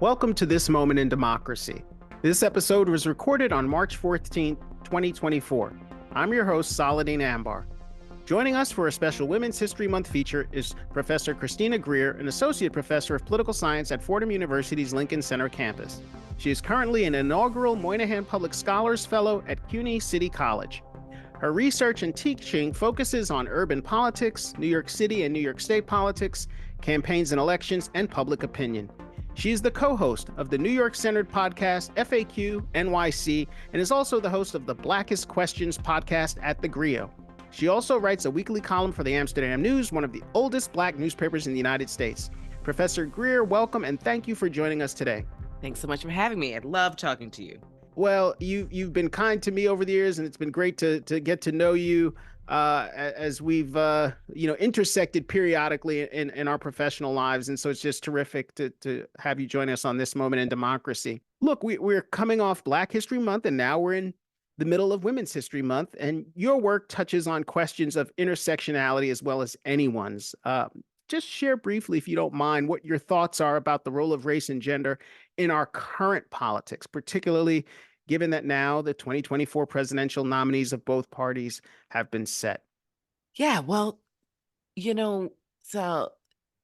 Welcome to This Moment in Democracy. This episode was recorded on March 14th, 2024. I'm your host, Saladin Ambar. Joining us for a special Women's History Month feature is Professor Christina Greer, an associate professor of political science at Fordham University's Lincoln Center campus. She is currently an inaugural Moynihan Public Scholars Fellow at CUNY City College. Her research and teaching focuses on urban politics, New York City and New York State politics, campaigns and elections, and public opinion. She is the co-host of the New York-centered podcast FAQ NYC and is also the host of the Blackest Questions podcast at The Grio. She also writes a weekly column for the Amsterdam News, one of the oldest Black newspapers in the United States. Professor Greer, welcome and thank you for joining us today. Thanks so much for having me. I love talking to you. Well, you've been kind to me over the years, and it's been great to get to know you as we've intersected periodically in our professional lives, and so it's just terrific to have you join us on This Moment in Democracy. Look, we're coming off Black History Month, and now we're in the middle of Women's History Month, and your work touches on questions of intersectionality as well as anyone's. Just share briefly, if you don't mind, what your thoughts are about the role of race and gender in our current politics, particularly given that now the 2024 presidential nominees of both parties have been set. Yeah, well, so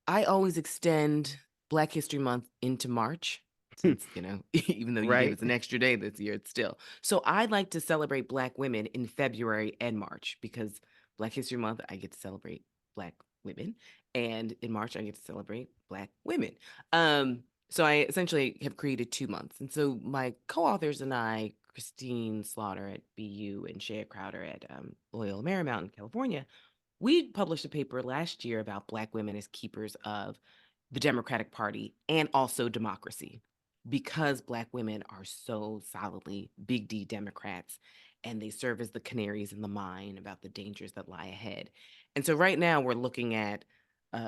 I always extend Black History Month into March, since, even though you gave us an extra day this year, it's still. So I like to celebrate Black women in February and March because Black History Month, I get to celebrate Black women. And in March, I get to celebrate Black women. So I essentially have created 2 months. And so my co-authors and I, Christine Slaughter at BU and Shea Crowder at Loyola Marymount, California, we published a paper last year about Black women as keepers of the Democratic Party and also democracy, because Black women are so solidly big D Democrats and they serve as the canaries in the mine about the dangers that lie ahead. And so right now we're looking at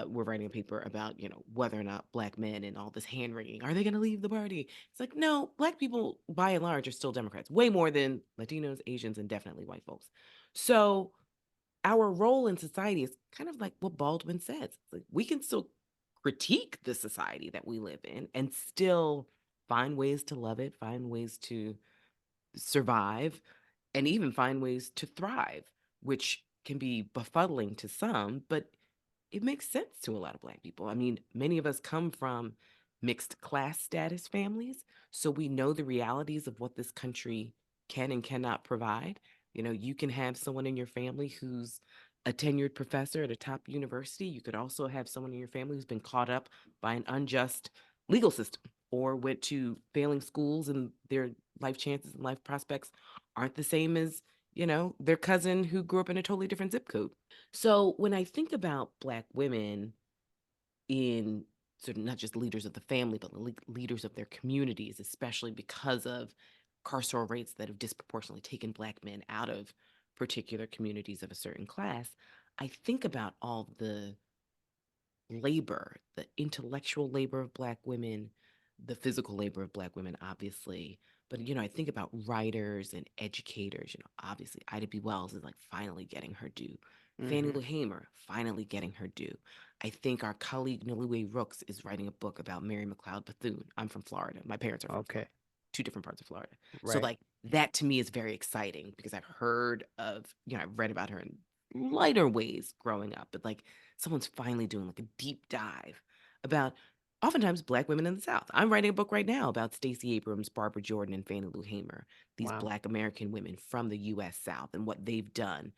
we're writing a paper about, whether or not Black men and all this hand wringing, are they going to leave the party? It's like, no, Black people by and large are still Democrats, way more than Latinos, Asians, and definitely white folks. So our role in society is kind of like what Baldwin says. Like, we can still critique the society that we live in and still find ways to love it, find ways to survive, and even find ways to thrive, which can be befuddling to some, but it makes sense to a lot of Black people. I mean, many of us come from mixed class status families, so we know the realities of what this country can and cannot provide. You can have someone in your family who's a tenured professor at a top university. You could also have someone in your family who's been caught up by an unjust legal system or went to failing schools and their life chances and life prospects aren't the same as their cousin who grew up in a totally different zip code. So when I think about Black women in sort of not just leaders of the family, but leaders of their communities, especially because of carceral rates that have disproportionately taken Black men out of particular communities of a certain class, I think about all the labor, the intellectual labor of Black women, the physical labor of Black women, obviously. But, I think about writers and educators. Obviously, Ida B. Wells is like finally getting her due. Fannie Lou Hamer finally getting her due. I think our colleague Nalue Rooks is writing a book about Mary McLeod Bethune. I'm from Florida. My parents are from Florida, 2 different parts of Florida. Right. So like that to me is very exciting because I've heard of, I've read about her in lighter ways growing up, but like someone's finally doing like a deep dive about oftentimes Black women in the South. I'm writing a book right now about Stacey Abrams, Barbara Jordan, and Fannie Lou Hamer, these Black American women from the U.S. South and what they've done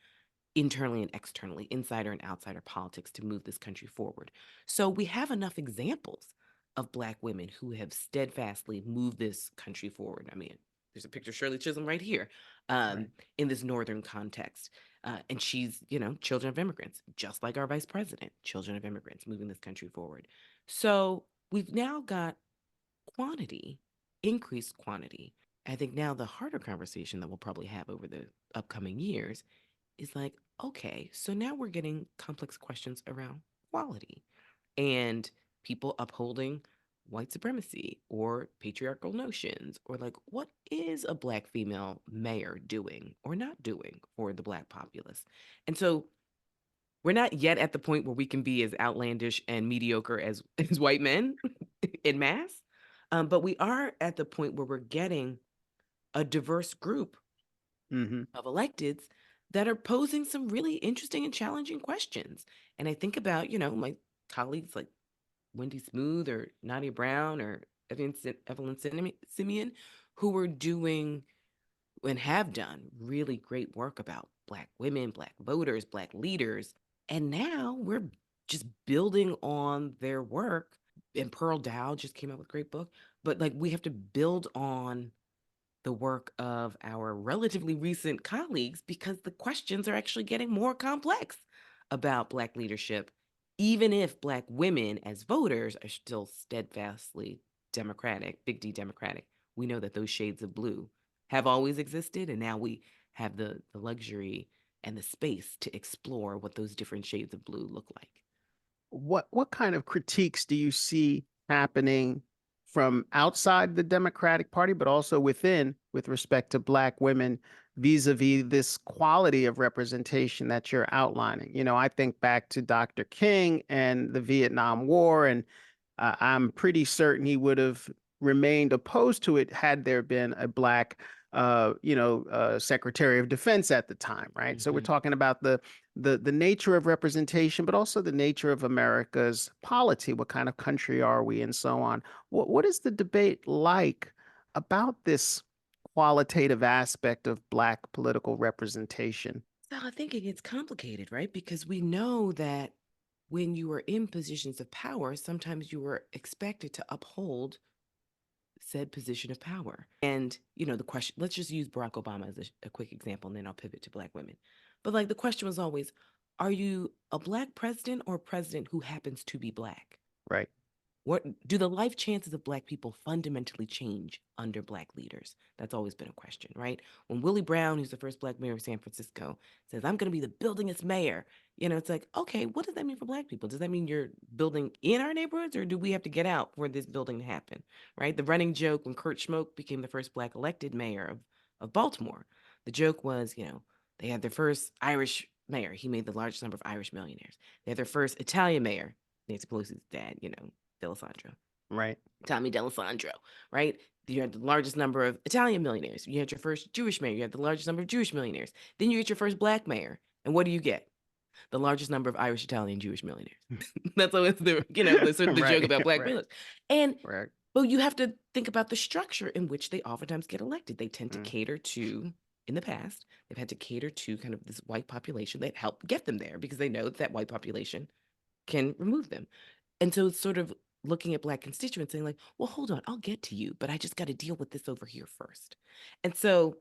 internally and externally, insider and outsider politics to move this country forward. So we have enough examples of Black women who have steadfastly moved this country forward. I mean, there's a picture of Shirley Chisholm right here in this Northern context. And she's, children of immigrants, just like our vice president, children of immigrants moving this country forward. So we've now got quantity, increased quantity. I think now the harder conversation that we'll probably have over the upcoming years is like, okay, so now we're getting complex questions around quality and people upholding white supremacy or patriarchal notions, or like, what is a Black female mayor doing or not doing for the Black populace? And so we're not yet at the point where we can be as outlandish and mediocre as white men in mass. But we are at the point where we're getting a diverse group of electeds that are posing some really interesting and challenging questions. And I think about, my colleagues like Wendy Smooth or Nadia Brown or Evelyn Simeon, who are doing and have done really great work about Black women, Black voters, Black leaders. And now we're just building on their work. And Pearl Dow just came out with a great book. But like we have to build on the work of our relatively recent colleagues because the questions are actually getting more complex about Black leadership, even if Black women as voters are still steadfastly Democratic, big D Democratic. We know that those shades of blue have always existed, and now we have the luxury and the space to explore what those different shades of blue look like. What kind of critiques do you see happening from outside the Democratic Party, but also within, with respect to Black women, vis-a-vis this quality of representation that you're outlining? I think back to Dr. King and the Vietnam War, and I'm pretty certain he would have remained opposed to it had there been a Black Secretary of Defense at the time, right? So we're Mm-hmm. talking about the nature of representation, but also the nature of America's polity. What kind of country are we, and so on. What is the debate like about this qualitative aspect of Black political representation? So I think it gets complicated, right? Because we know that when you are in positions of power, sometimes you are expected to uphold said position of power. And, the question, let's just use Barack Obama as a quick example, and then I'll pivot to Black women. But like the question was always, are you a Black president or a president who happens to be Black? Right. What do the life chances of Black people fundamentally change under Black leaders? That's always been a question, right? When Willie Brown, who's the first Black mayor of San Francisco, says, I'm going to be the buildingest mayor, it's like, okay, what does that mean for Black people? Does that mean you're building in our neighborhoods, or do we have to get out for this building to happen, right? The running joke when Kurt Schmoke became the first Black elected mayor of Baltimore, the joke was, they had their first Irish mayor. He made the largest number of Irish millionaires. They had their first Italian mayor, Nancy Pelosi's dad, D'Alessandro, Right. Tommy D'Alessandro, right? You had the largest number of Italian millionaires. You had your first Jewish mayor. You had the largest number of Jewish millionaires. Then you get your first Black mayor. And what do you get? The largest number of Irish, Italian, Jewish millionaires. That's always the sort of the joke Right. about Black Right. privilege. And Right. but you have to think about the structure in which they oftentimes get elected. They tend to Mm. cater to, in the past, they've had to cater to kind of this white population that helped get them there because they know that white population can remove them. And so it's sort of looking at Black constituents saying like, well, hold on, I'll get to you, but I just got to deal with this over here first. And so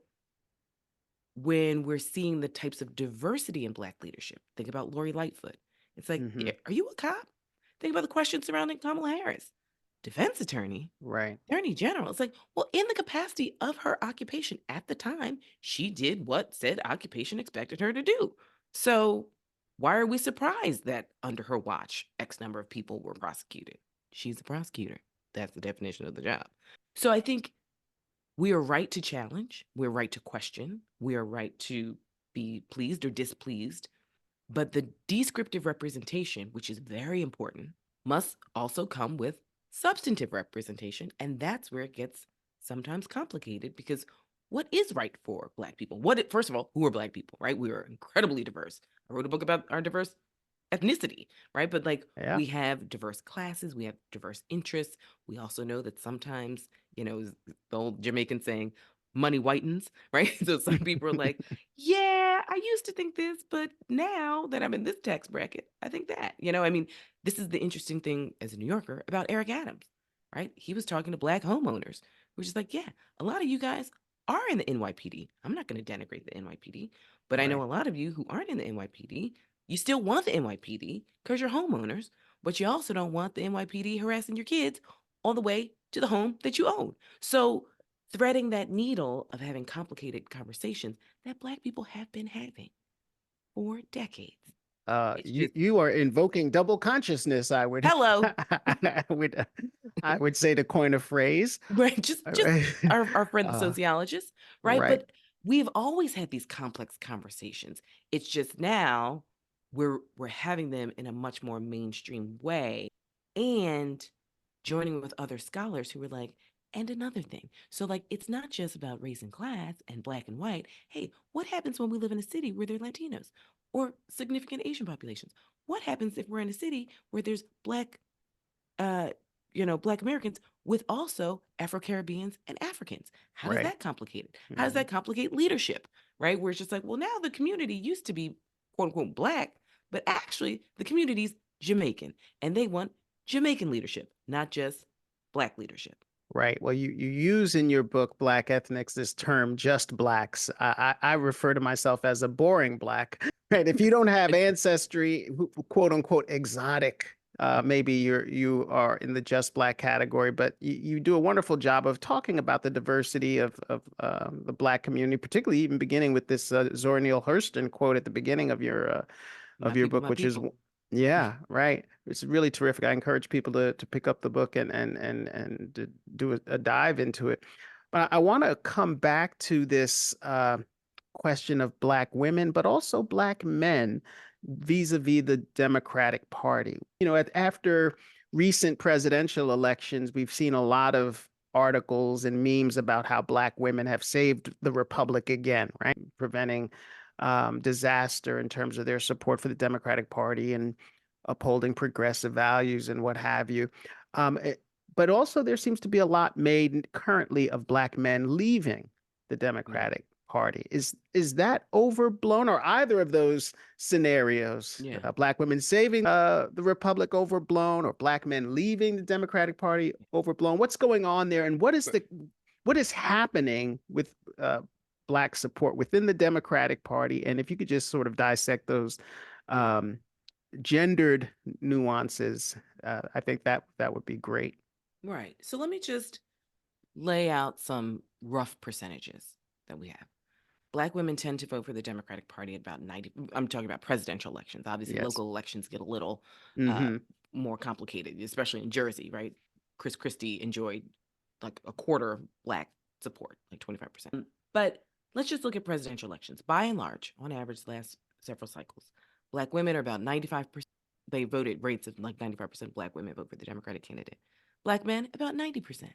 when we're seeing the types of diversity in Black leadership, think about Lori Lightfoot. It's like, Hmm. are you a cop? Think about the questions surrounding Kamala Harris, defense attorney, Right. attorney general. It's like, well, in the capacity of her occupation at the time, she did what said occupation expected her to do. So why are we surprised that under her watch, X number of people were prosecuted? She's a prosecutor. That's the definition of the job. So I think we are right to challenge, we're right to question, we are right to be pleased or displeased. But the descriptive representation, which is very important, must also come with substantive representation. And that's where it gets sometimes complicated because what is right for Black people? First of all, who are Black people, right? We are incredibly diverse. I wrote a book about our diverse ethnicity, right? But like Yeah. we have diverse classes, we have diverse interests. We also know that sometimes, the old Jamaican saying, money whitens, right? So some people are like, yeah, I used to think this, but now that I'm in this tax bracket, I think that. I mean, this is the interesting thing as a New Yorker about Eric Adams, right? He was talking to Black homeowners, which is like, yeah, a lot of you guys are in the NYPD. I'm not going to denigrate the NYPD, but I know Right. a lot of you who aren't in the NYPD, you still want the NYPD because you're homeowners, but you also don't want the NYPD harassing your kids all the way to the home that you own. So, threading that needle of having complicated conversations that Black people have been having for decades. It's You just, you are invoking double consciousness, I would hello, I would I would say, to coin a phrase. right? Just our friend the Uh, sociologist, right? right. But we've always had these complex conversations. It's just now we're having them in a much more mainstream way. And joining with other scholars who were like, and another thing. So, like, it's not just about race and class and black and white. Hey, what happens when we live in a city where there are Latinos or significant Asian populations? What happens if we're in a city where there's black, uh, black Americans with also Afro-Caribbeans and Africans? How does Right. that complicate it? How does Mhm. that complicate leadership, right? Where it's just like, well, now the community used to be quote unquote black, but actually the community's Jamaican and they want Jamaican leadership, not just black leadership. Right. Well, you use in your book, Black Ethnics, this term, just blacks. I refer to myself as a boring black. Right. If you don't have ancestry, quote unquote, exotic, maybe you are in the just black category, but you do a wonderful job of talking about the diversity of the black community, particularly even beginning with this Zora Neale Hurston quote at the beginning My of your people, book, my which is people. yeah, right. It's really terrific. I encourage people to pick up the book and to do a dive into it. But I want to come back to this question of black women, but also black men vis-a-vis the Democratic Party. After recent presidential elections, we've seen a lot of articles and memes about how black women have saved the republic again, right? Preventing disaster in terms of their support for the Democratic Party and upholding progressive values and what have you. Um, it- but also, there seems to be a lot made currently of black men leaving the Mm, Democratic Party. Is that overblown, or either of those scenarios? yeah. Black women saving the republic overblown, or black men leaving the Democratic Party overblown? What's going on there, and what is happening with black support within the Democratic Party? And if you could just sort of dissect those um, gendered nuances, I think that would be great. Right. So let me just lay out some rough percentages that we have. Black women tend to vote for the Democratic Party at about 90. I'm talking about presidential elections. Obviously, Yes. local elections get a little uh, Hmm. more complicated, especially in Jersey, right? Chris Christie enjoyed like a quarter of black support, like 25%. But let's just look at presidential elections. By and large, on average, last several cycles, black women are about 95%. They voted rates of like 95% black women vote for the Democratic candidate. Black men, about 90%,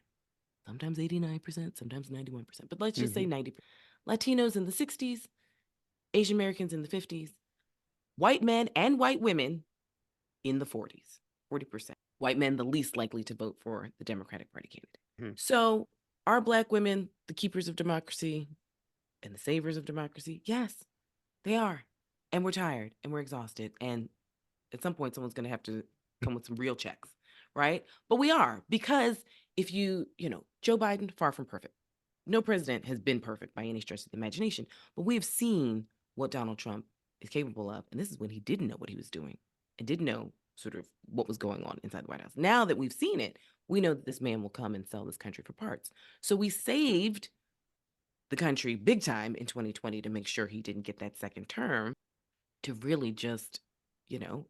sometimes 89%, sometimes 91%, but let's just say Hmm. 90%. Latinos in the 60s, Asian Americans in the 50s, white men and white women in the 40s, 40%. White men the least likely to vote for the Democratic Party candidate. So, are black women the keepers of democracy and the savers of democracy? Yes, they are. And we're tired and we're exhausted. And at some point, someone's going to have to come with some real checks, right? But we are, because if Joe Biden, far from perfect. No president has been perfect by any stretch of the imagination, but we have seen what Donald Trump is capable of. And this is when he didn't know what he was doing and didn't know sort of what was going on inside the White House. Now that we've seen it, we know that this man will come and sell this country for parts. So we saved the country big time in 2020 to make sure he didn't get that second term, to really just,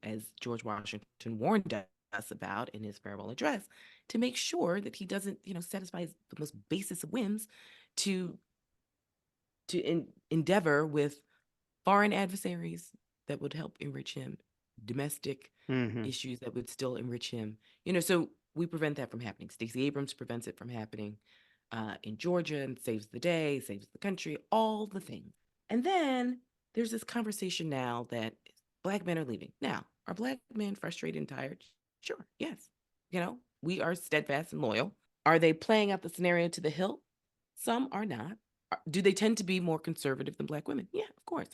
as George Washington warned us about in his farewell address, to make sure that he doesn't, satisfy the most basest of whims to endeavor with foreign adversaries that would help enrich him, domestic Hmm. issues that would still enrich him. So we prevent that from happening. Stacey Abrams prevents it from happening in Georgia and saves the day, saves the country, all the things. And then there's this conversation now that black men are leaving. Now, are black men frustrated and tired? Sure, yes. We are steadfast and loyal. Are they playing out the scenario to the hilt? Some are not. Do they tend to be more conservative than black women? Yeah, of course.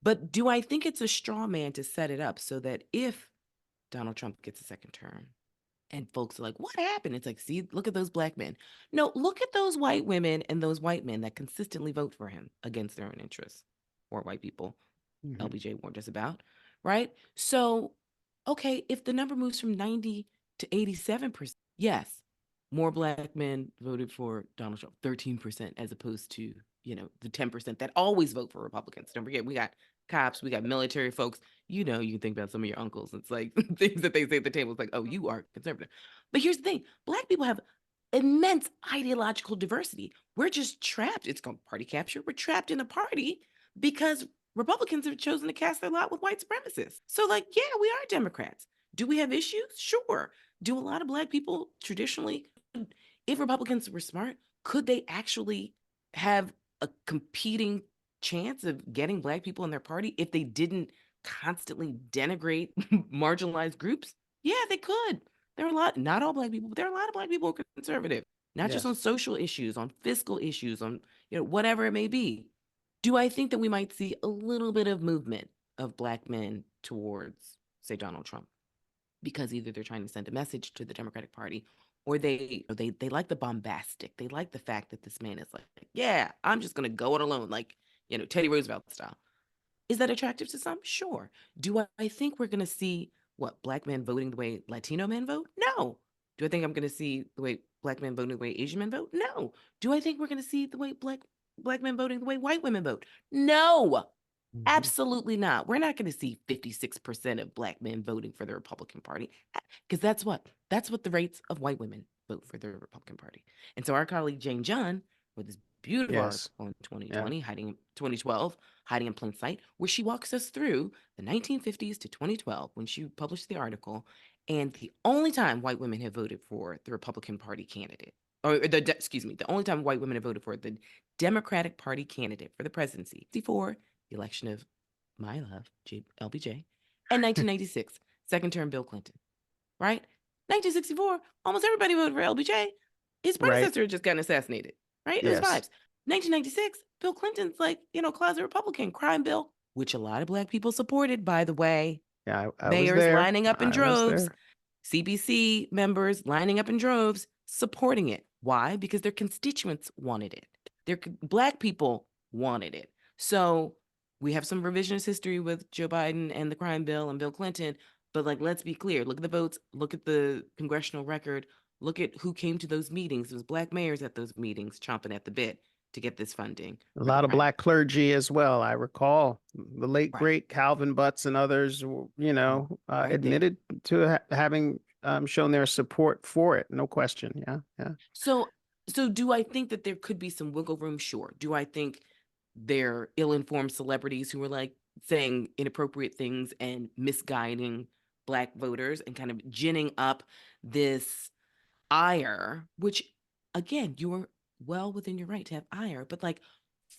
But do I think it's a straw man to set it up so that if Donald Trump gets a second term and folks are like, what happened? It's like, see, look at those black men. No, look at those white women and those white men that consistently vote for him against their own interests, or white people. Hmm. LBJ warned us about, right? So, okay, if the number moves from 90 to 87%, yes, more black men voted for Donald Trump, 13%, as opposed to, the 10% that always vote for Republicans. Don't forget, we got cops, we got military folks. You can think about some of your uncles. It's like things that they say at the table. It's like, oh, you are conservative. But here's the thing, black people have immense ideological diversity. We're just trapped. It's called party capture. We're trapped in a party because Republicans have chosen to cast their lot with white supremacists. So, like, yeah, we are Democrats. Do we have issues? Sure. Do a lot of Black people traditionally, if Republicans were smart, could they actually have a competing chance of getting Black people in their party if they didn't constantly denigrate marginalized groups? Yeah, they could. There are a lot, not all Black people, but there are a lot of Black people who are conservative, not just on Yes. social issues, on fiscal issues, on whatever it may be. Do I think that we might see a little bit of movement of Black men towards, say, Donald Trump? Because either they're trying to send a message to the Democratic Party, or they like the bombastic. They like the fact that this man is like, yeah, I'm just gonna go it alone, like Teddy Roosevelt style. Is that attractive to some? Sure. Do I think we're gonna see what Black men voting the way Latino men vote? No. Do I think I'm gonna see the way Black men voting the way Asian men vote? No. Do I think we're gonna see the way Black men voting the way white women vote? No. Mhm. Absolutely not. We're not going to see 56% of Black men voting for the Republican Party because that's what the rates of white women vote for the Republican Party. And so our colleague Jane John, with this beautiful Yes. article in Yeah. 2012, Hiding in Plain Sight, where she walks us through the 1950s to 2012 when she published the article, and the only time white women have voted for the Republican Party candidate, excuse me, the only time white women have voted for the Democratic Party candidate for the presidency before the election of my love, LBJ, and 1996, second term Bill Clinton, right? 1964, almost everybody voted for LBJ. His Right. predecessor had just gotten assassinated, right? It was Yes. vibes. 1996, Bill Clinton's like, closet Republican, crime bill, which a lot of Black people supported, by the way. Yeah, I was Mayors there. lining up in I was droves, there. CBC members lining up in droves, supporting it. Why? Because their constituents wanted it. Their Black people wanted it. So we have some revisionist history with Joe Biden and the crime bill and Bill Clinton, but like, let's be clear. Look at the votes. Look at the congressional record. Look at who came to those meetings. It was Black mayors at those meetings chomping at the bit to get this funding A for the lot of crime Black bill. clergy as well. I recall the late Right. great Calvin Butts and others, Right there. admitted to having shown their support for it. No question. Yeah, yeah. So, so do I think that there could be some wiggle room? Sure. Do I think they're ill-informed celebrities who are like saying inappropriate things and misguiding Black voters and kind of ginning up this ire, which again, you're well within your right to have ire, but like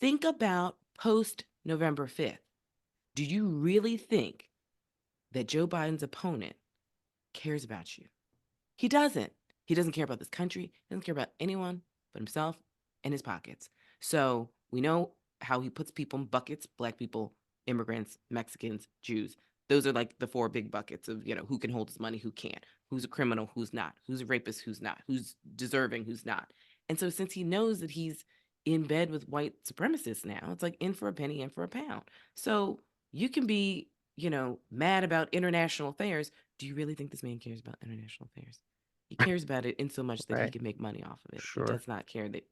think about post November 5th. Do you really think that Joe Biden's opponent cares about you? He doesn't. He doesn't care about this country. He doesn't care about anyone but himself and his pockets. So we know how he puts people in buckets: Black people, immigrants, Mexicans, Jews. Those are like the four big buckets of, who can hold his money, who can't, who's a criminal, who's not, who's a rapist, who's not, who's deserving, who's not. And so since he knows that he's in bed with white supremacists now, it's like in for a penny, in for a pound. So you can be, mad about international affairs. Do you really think this man cares about international affairs? He cares about it in so much that he Right. can make money off of it. He Sure. does not care that,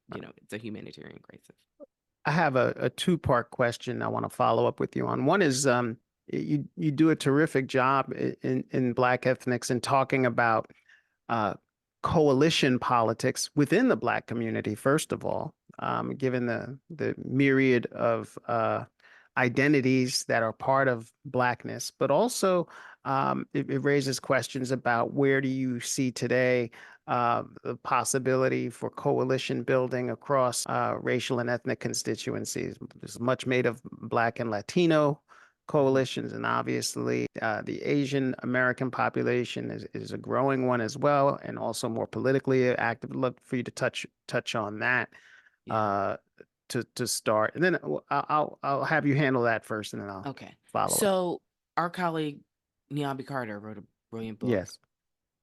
it's a humanitarian crisis. I have a two-part question I want to follow up with you on. One is you do a terrific job in Black ethnics in talking about uh, coalition politics within the Black community, first of all, given the myriad of identities that are part of Blackness, but also it raises questions about where do you see today the possibility for coalition building across racial and ethnic constituencies. There's much made of Black and Latino Mhm. coalitions, and obviously the Asian American population is a growing one as well, and also more politically active. I'd love for you to touch on that Yeah. uh, to start, and then I'll have you handle that first, and then I'll Okay. follow up. So our colleague Niambi Carter wrote a brilliant book Yes.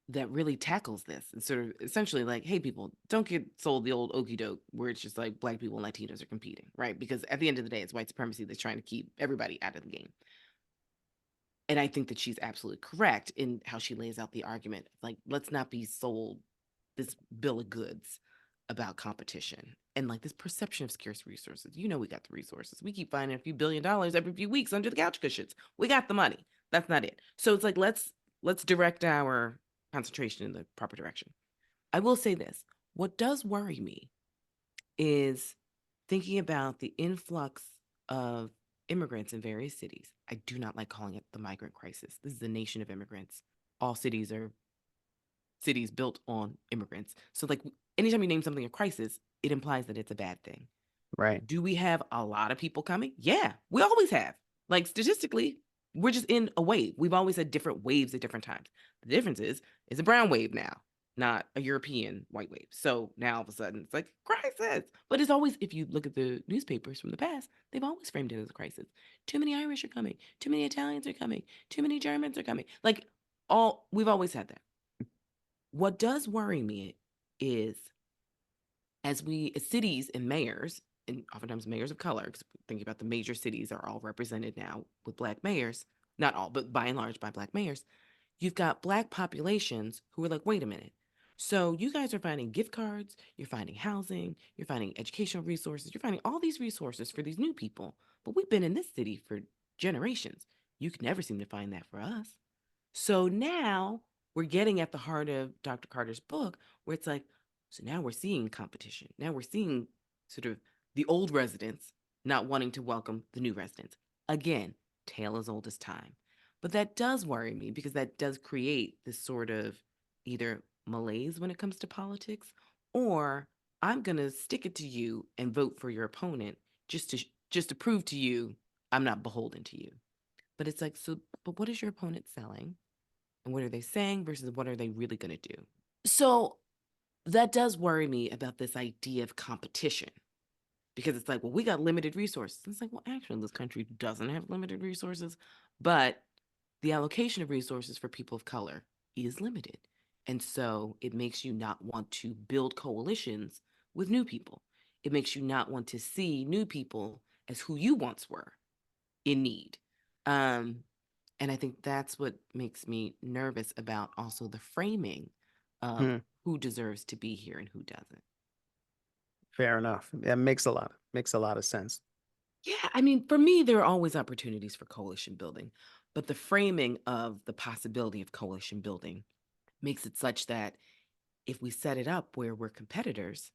that really tackles this and sort of essentially like, hey, people, don't get sold the old okey doke where it's just like Black people and Latinos are competing, right? Because at the end of the day, it's white supremacy that's trying to keep everybody out of the game. And I think that she's absolutely correct in how she lays out the argument. Like, let's not be sold this bill of goods about competition and like this perception of scarce resources. We got the resources. We keep finding a few $1 billion every few weeks under the couch cushions. We got the money. That's not it. So it's like let's direct our concentration in the proper direction. I will say this. What does worry me is thinking about the influx of immigrants in various cities. I do not like calling it the migrant crisis. This is a nation of immigrants. All cities are cities built on immigrants. So like anytime you name something a crisis, it implies that it's a bad thing. Right. Do we have a lot of people coming? Yeah, we always have. Like statistically, we're just in a wave. We've always had different waves at different times. The difference is it's a brown wave now, not a European white wave. So now all of a sudden it's like crisis. But it's always, if you look at the newspapers from the past, they've always framed it as a crisis. Too many Irish are coming. Too many Italians are coming. Too many Germans are coming. Like we've always had that. What does worry me is as cities and mayors, and oftentimes mayors of color, because thinking about the major cities are all represented now with Black mayors, not all, but by and large by Black mayors, you've got Black populations who are like, wait a minute. So you guys are finding gift cards, you're finding housing, you're finding educational resources, you're finding all these resources for these new people. But we've been in this city for generations. You can never seem to find that for us. So now we're getting at the heart of Dr. Carter's book, where it's like, so now we're seeing competition. Now we're seeing sort of the old residents not wanting to welcome the new residents. Again, tale as old as time. But that does worry me because that does create this sort of either malaise when it comes to politics, or I'm going to stick it to you and vote for your opponent just to prove to you I'm not beholden to you. But it's like, so, but what is your opponent selling? And what are they saying versus what are they really going to do? So that does worry me about this idea of competition because it's like, well, we got limited resources. It's like, well, actually, this country doesn't have limited resources, but the allocation of resources for people of color is limited. And so it makes you not want to build coalitions with new people. It makes you not want to see new people as who you once were in need. Um, and I think that's what makes me nervous about also the framing of who deserves to be here and who doesn't. Fair enough. That makes a lot of sense. Yeah, I mean, for me, there are always opportunities for coalition building, but the framing of the possibility of coalition building makes it such that if we set it up where we're competitors,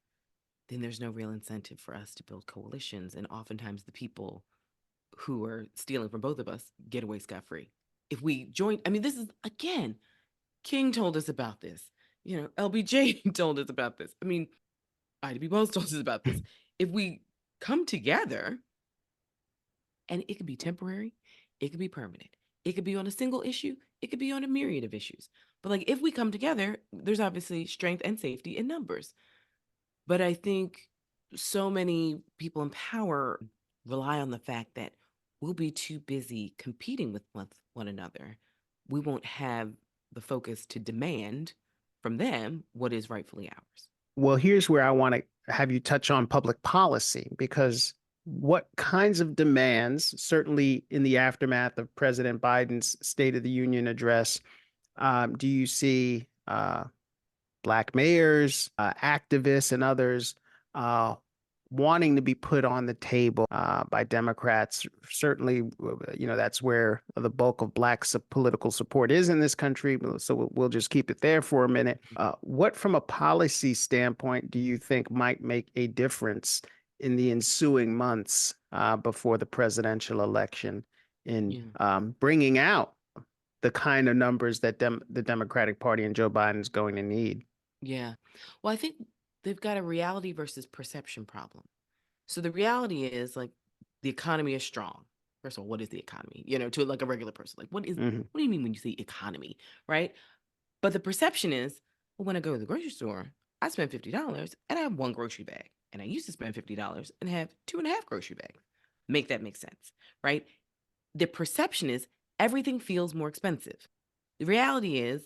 then there's no real incentive for us to build coalitions. And oftentimes the people who are stealing from both of us get away scot free. If we join, I mean, this is again, King told us about this. LBJ told us about this. I mean, IDB Post told us about this. If we come together, and it could be temporary, it could be permanent, it could be on a single issue, it could be on a myriad of issues. But like if we come together, there's obviously strength and safety in numbers. But I think so many people in power rely on the fact that we'll be too busy competing with one another. We won't have the focus to demand from them what is rightfully ours. Well, here's where I want to have you touch on public policy, because what kinds of demands, certainly in the aftermath of President Biden's State of the Union address, do you see Black mayors, activists, and others wanting to be put on the table by Democrats? Certainly, that's where the bulk of Black political support is in this country. So we'll just keep it there for a minute. What, from a policy standpoint, do you think might make a difference in the ensuing months before the presidential election in bringing out the kind of numbers that the Democratic Party and Joe Biden is going to need? Yeah. Well, I think they've got a reality versus perception problem. So the reality is like the economy is strong. First of all, what is the economy? To like a regular person, like what do you mean when you say economy, right? But the perception is, well, when I go to the grocery store, I spend $50 and I have one grocery bag. And I used to spend $50 and have 2.5 grocery bags. Make that make sense, right? The perception is everything feels more expensive. The reality is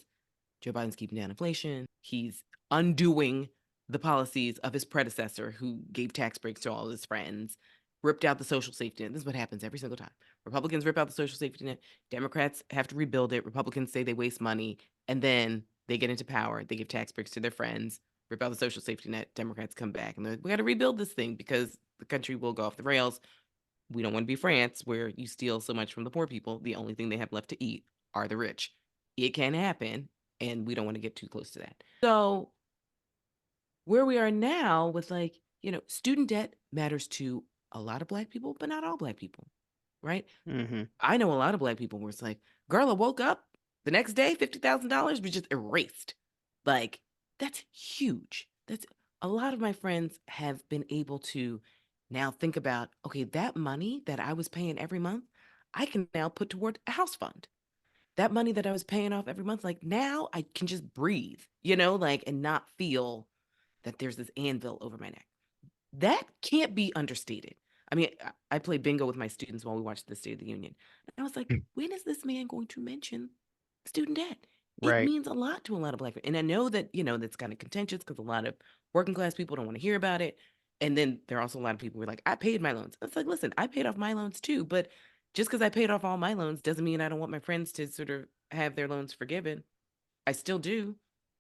Joe Biden's keeping down inflation. He's undoing the policies of his predecessor who gave tax breaks to all his friends, ripped out the social safety net. This is what happens every single time. Republicans rip out the social safety net. Democrats have to rebuild it. Republicans say they waste money. And then they get into power. They give tax breaks to their friends, rip out the social safety net. Democrats come back and they're like, we got to rebuild this thing because the country will go off the rails. We don't want to be France where you steal so much from the poor people. The only thing they have left to eat are the rich. It can happen. And we don't want to get too close to that. So where we are now with student debt matters to a lot of Black people, but not all Black people, right? I know a lot of Black people where it's like, girl, I woke up the next day, $50,000 was just erased. Like, that's huge. That's a lot of my friends have been able to now think about, okay, that money that I was paying every month, I can now put toward a house fund. That money that I was paying off every month, like now I can just breathe, like, and not feel that there's this anvil over my neck. That can't be understated. I mean, I played bingo with my students while we watched the State of the Union. And I was like, when is this man going to mention student debt? It Right. means a lot to a lot of Black people. And I know that, that's kind of contentious because a lot of working class people don't want to hear about it. And then there are also a lot of people who are like, I paid my loans. It's like, listen, I paid off my loans too. But just because I paid off all my loans doesn't mean I don't want my friends to sort of have their loans forgiven. I still do,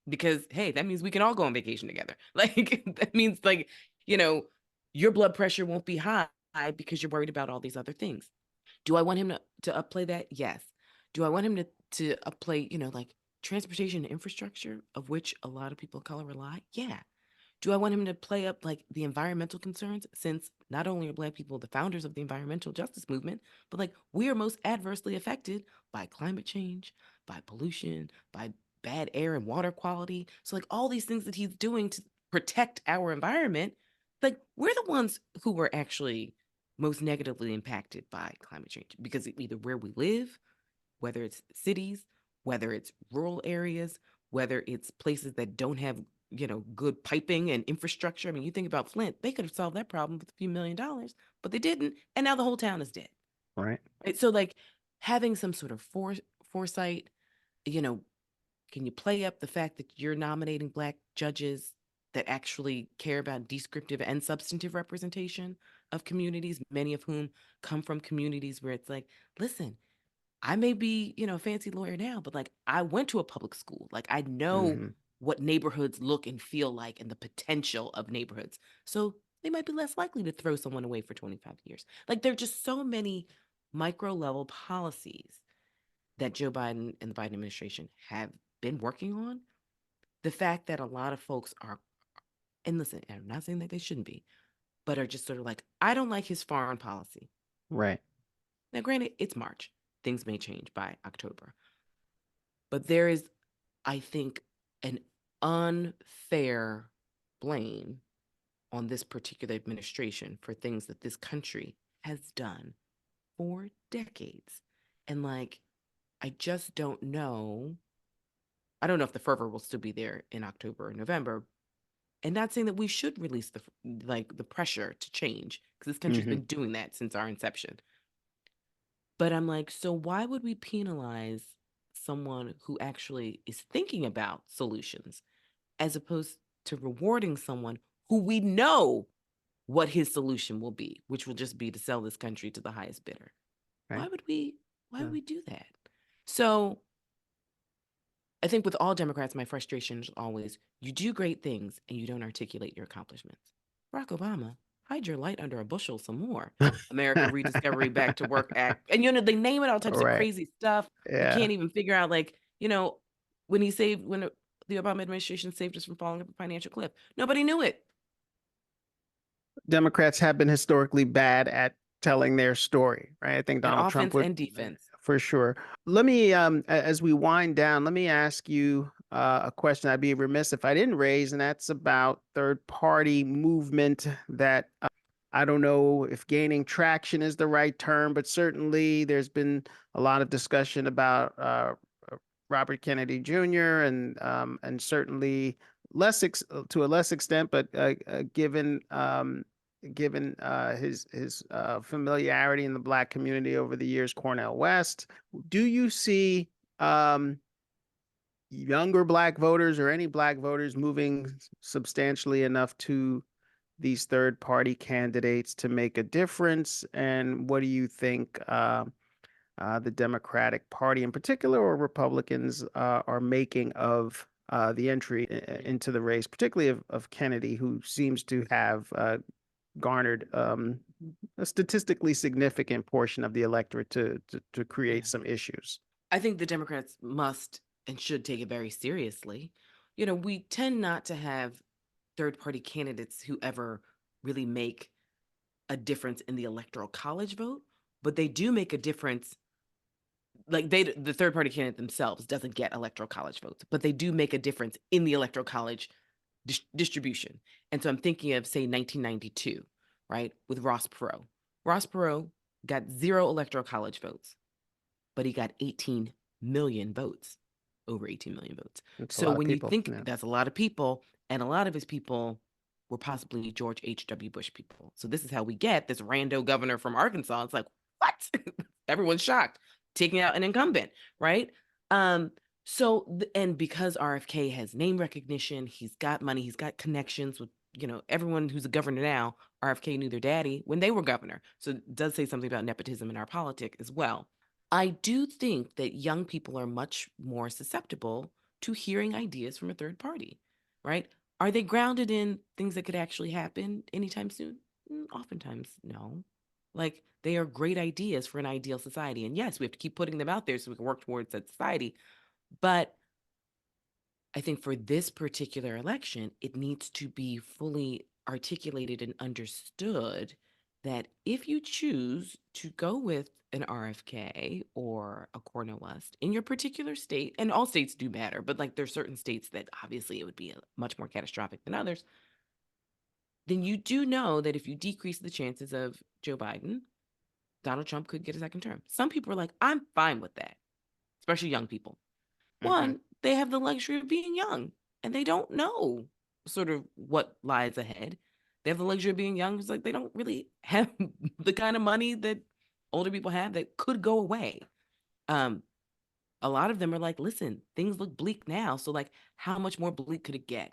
because hey, that means we can all go on vacation together. Like that means, like, you know, your blood pressure won't be high because you're worried about all these other things. Do I want him to upplay that? Yes. Do I want him to upplay, like transportation and infrastructure, of which a lot of people of color rely? Yeah. Do I want him to play up like the environmental concerns, since not only are Black people the founders of the environmental justice movement, but like we are most adversely affected by climate change, by pollution, by bad air and water quality. So like all these things that he's doing to protect our environment, like we're the ones who were actually most negatively impacted by climate change, because either where we live, whether it's cities, whether it's rural areas, whether it's places that don't have, good piping and infrastructure. I mean, you think about Flint, they could have solved that problem with a few $1 million, but they didn't. And now the whole town is dead. Right. Right? So, like, having some sort of foresight, you know, can you play up the fact that you're nominating Black judges that actually care about descriptive and substantive representation of communities, many of whom come from communities where it's like, listen, I may be, a fancy lawyer now, but like I went to a public school. Like I know Mm-hmm. what neighborhoods look and feel like and the potential of neighborhoods. So they might be less likely to throw someone away for 25 years. Like there are just so many micro level policies that Joe Biden and the Biden administration have been working on. The fact that a lot of folks are, and listen, I'm not saying that they shouldn't be, but are just sort of like, I don't like his foreign policy. Right. Now, granted, it's March. Things may change by October. But there is, I think, an unfair blame on this particular administration for things that this country has done for decades. And like, I just don't know. I don't know if the fervor will still be there in October or November. And not saying that we should release the pressure to change, because this country's Mm-hmm. been doing that since our inception. But I'm like, so why would we penalize someone who actually is thinking about solutions, as opposed to rewarding someone who we know what his solution will be, which will just be to sell this country to the highest bidder? Right. Why would we why would Yeah. we do that? So I think with all Democrats, my frustration is always, you do great things and you don't articulate your accomplishments. Barack Obama, hide your light under a bushel some more. America Rediscovery Back to Work Act. And, they name it all types of Right. crazy stuff. We Yeah. can't even figure out, like, when the Obama administration saved us from falling off a financial cliff. Nobody knew it. Democrats have been historically bad at telling their story, right? I think At Donald Trump offense would, and defense. for sure. Let me, as we wind down, let me ask you a question I'd be remiss if I didn't raise, and that's about third party movement that I don't know if gaining traction is the right term, but certainly there's been a lot of discussion about Robert Kennedy Jr. And certainly to a less extent, but given his familiarity in the Black community over the years, Cornel West, do you see younger Black voters or any Black voters moving substantially enough to these third party candidates to make a difference? And what do you think the Democratic Party in particular, or Republicans, are making of the entry into the race, particularly of Kennedy, who seems to have garnered a statistically significant portion of the electorate to Yeah. create some issues? I think the Democrats must and should take it very seriously. We tend not to have third party candidates who ever really make a difference in the electoral college vote, but they do make a difference like the third party candidate themselves doesn't get electoral college votes, but they do make a difference in the electoral college distribution. And so I'm thinking of, say, 1992, right, with Ross Perot. Ross Perot got 0 electoral college votes, but he got 18 million votes, over 18 million votes. That's a So lot of when you people. think Yeah. that's a lot of people, and a lot of his people were possibly George H.W. Bush people. So this is how we get this rando governor from Arkansas. It's like, what? Everyone's shocked, taking out an incumbent, right? And because RFK has name recognition, he's got money, he's got connections with, everyone who's a governor now. RFK knew their daddy when they were governor. So it does say something about nepotism in our politics as well. I do think that young people are much more susceptible to hearing ideas from a third party, right? Are they grounded in things that could actually happen anytime soon? Oftentimes, no. Like, they are great ideas for an ideal society. And yes, we have to keep putting them out there so we can work towards that society. But I think for this particular election, it needs to be fully articulated and understood that if you choose to go with an RFK or a Cornel West in your particular state, and all states do matter, but like there's certain states that obviously it would be much more catastrophic than others, then you do know that if you decrease the chances of Joe Biden, Donald Trump could get a second term. Some people are like, I'm fine with that, especially young people. One, they have the luxury of being young and they don't know sort of what lies ahead. They have the luxury of being young. It's like they don't really have the kind of money that older people have that could go away. A lot of them are like, listen, things look bleak now. So, like, how much more bleak could it get?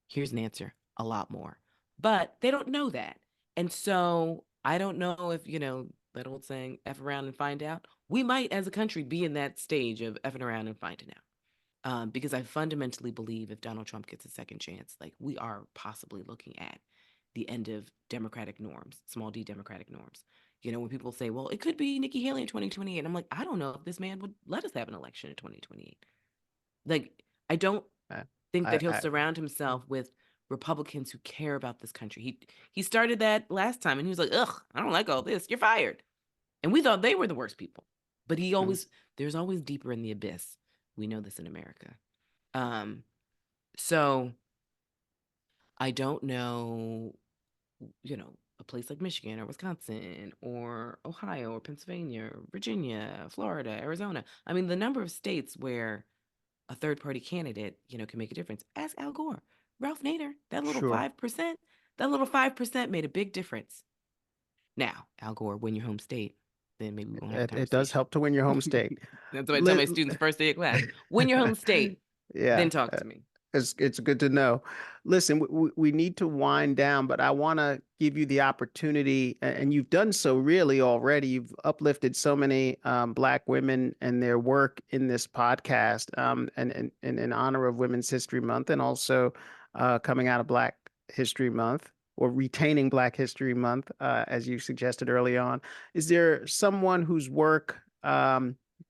Here's an answer: a lot more. But they don't know that. And so I don't know if, that old saying, F around and find out. We might, as a country, be in that stage of effing around and finding out. Because I fundamentally believe if Donald Trump gets a second chance, like, we are possibly looking at the end of democratic norms, small d democratic norms. When people say, well, it could be Nikki Haley in 2028, I'm like, I don't know if this man would let us have an election in 2028. Like, I don't think that he'll surround himself with Republicans who care about this country. He started that last time and he was like, ugh, I don't like all this. You're fired. And we thought they were the worst people. But there's always deeper in the abyss. We know this in America. So I don't know, a place like Michigan or Wisconsin or Ohio or Pennsylvania, or Virginia, Florida, Arizona. I mean, the number of states where a third party candidate, can make a difference. Ask Al Gore, Ralph Nader, that little 5% made a big difference. Now, Al Gore, win your home state, then maybe we won't have a conversation. It does help to win your home state. That's what I tell my students first day of class. Win your home state, then talk to me. It's good to know. Listen, we need to wind down, but I want to give you the opportunity, and you've done so really already. You've uplifted so many Black women and their work in this podcast, and in honor of Women's History Month, and also coming out of Black History Month, or retaining Black History Month, as you suggested early on. Is there someone whose work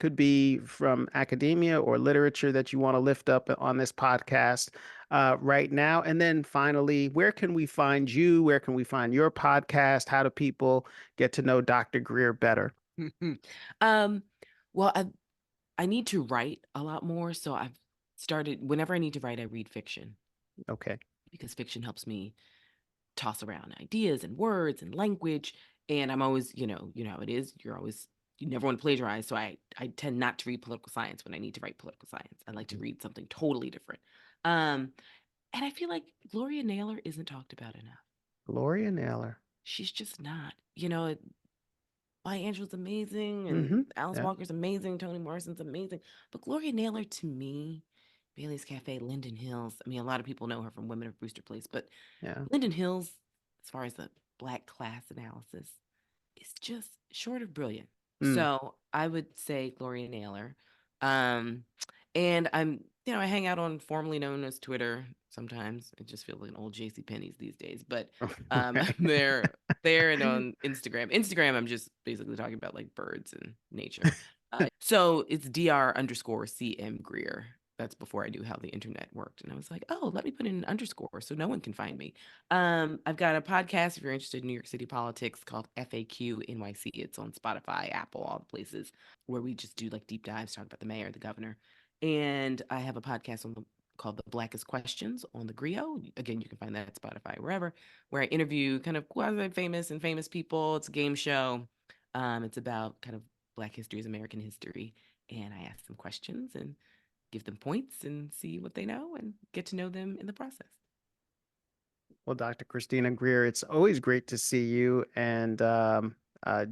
could be from academia or literature that you want to lift up on this podcast right now? And then finally, where can we find you? Where can we find your podcast? How do people get to know Dr. Greer better? Well, I need to write a lot more. So I've started, whenever I need to write, I read fiction. Okay. Because fiction helps me toss around ideas and words and language. And I'm always, how it is. You never want to plagiarize. So I tend not to read political science when I need to write political science. I like to read something totally different. And I feel like Gloria Naylor isn't talked about enough. Gloria Naylor. She's just not. Maya Angelou's amazing, and Alice Walker's amazing, Toni Morrison's amazing. But Gloria Naylor, to me, Bailey's Cafe, Linden Hills. I mean, a lot of people know her from Women of Brewster Place, but Linden Hills, as far as the Black class analysis, is just short of brilliant. So I would say Gloria Naylor. And I hang out on formerly known as Twitter sometimes. It just feels like an old JCPenney's these days. But I'm there and on Instagram. Instagram, I'm just basically talking about like birds and nature. So it's Dr_CM Greer That's before I knew how the internet worked. And I was like, oh, let me put in an underscore so no one can find me. I've got a podcast if you're interested in New York City politics called FAQ NYC. It's on Spotify, Apple, all the places where we just do like deep dives, talk about the mayor, the governor. And I have a podcast called The Blackest Questions on the Grio. Again, you can find that at Spotify, wherever, where I interview kind of quasi-famous and famous people. It's a game show. It's about kind of Black history as American history. And I ask them questions and give them points and see what they know and get to know them in the process. Well, Dr. Christina Greer, it's always great to see you. And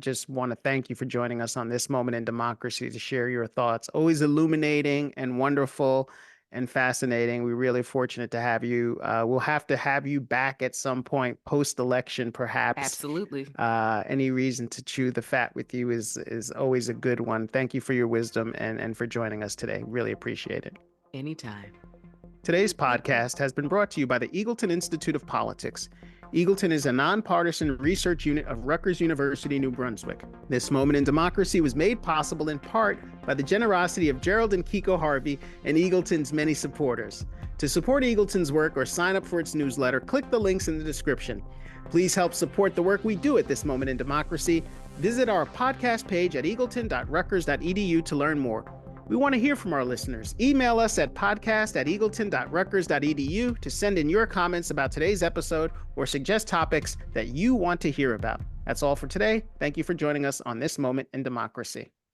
just want to thank you for joining us on This Moment in Democracy to share your thoughts. Always illuminating and wonderful and fascinating. We're really fortunate to have you. We'll have to have you back at some point post-election, perhaps. Absolutely. Any reason to chew the fat with you is always a good one. Thank you for your wisdom and for joining us today. Really appreciate it. Anytime. Today's podcast has been brought to you by the Eagleton Institute of Politics. Eagleton is a nonpartisan research unit of Rutgers University, New Brunswick. This Moment in Democracy was made possible in part by the generosity of Gerald and Kiko Harvey and Eagleton's many supporters. To support Eagleton's work or sign up for its newsletter, click the links in the description. Please help support the work we do at This Moment in Democracy. Visit our podcast page at eagleton.rutgers.edu to learn more. We want to hear from our listeners. Email us at podcast@eagleton.rutgers.edu to send in your comments about today's episode or suggest topics that you want to hear about. That's all for today. Thank you for joining us on This Moment in Democracy.